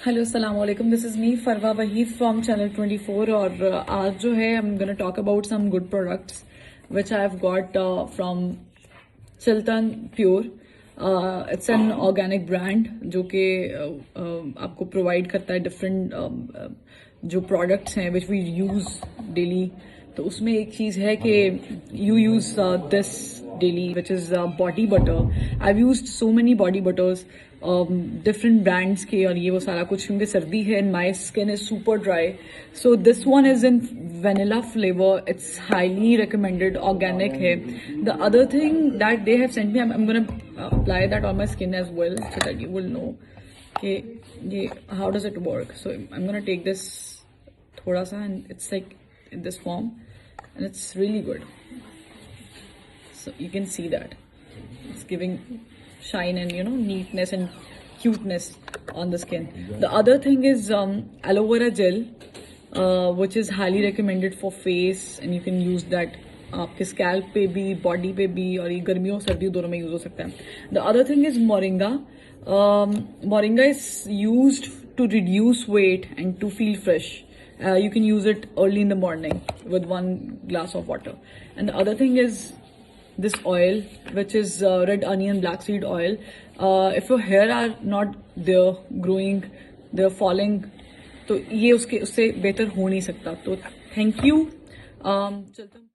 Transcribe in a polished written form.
Hello अस्सलाम वालेकुम, this is me Farwa Waheed from channel 24। और आज जो है I am gonna talk about some good products which I have got from Chiltan Pure. It's an organic brand जो कि आपको प्रोवाइड करता है डिफरेंट जो प्रोडक्ट्स हैं विच वी यूज़ डेली। तो उसमें एक चीज़ है कि you use this daily which is body butter. I used so many body buttress different brands के, और ये वो सारा कुछ क्योंकि सर्दी है and my skin is super dry. So this one is in vanilla flavor. It's highly recommended, organic है. The other thing that they have sent me, I'm gonna apply that on my skin as well so that you will know कि ये how does it work. So I'm gonna take this थोड़ा सा and it's like in this form and it's really good. So you can see that it's giving shine and neatness and cuteness on the skin. The other thing is aloe vera gel, which is highly recommended for face and you can use that आपके scalp पे भी, body पे भी, और ये गर्मियों सर्दियों दोनों में यूज हो सकता है. The other thing is moringa. Moringa is used to reduce weight and to feel fresh. You can use it early in the morning with 1 glass of water. And the other thing is this oil, which is red onion black seed oil. If your hair are not there growing, they're falling, तो ये उससे बेहतर हो नहीं सकता. तो thank you. चलते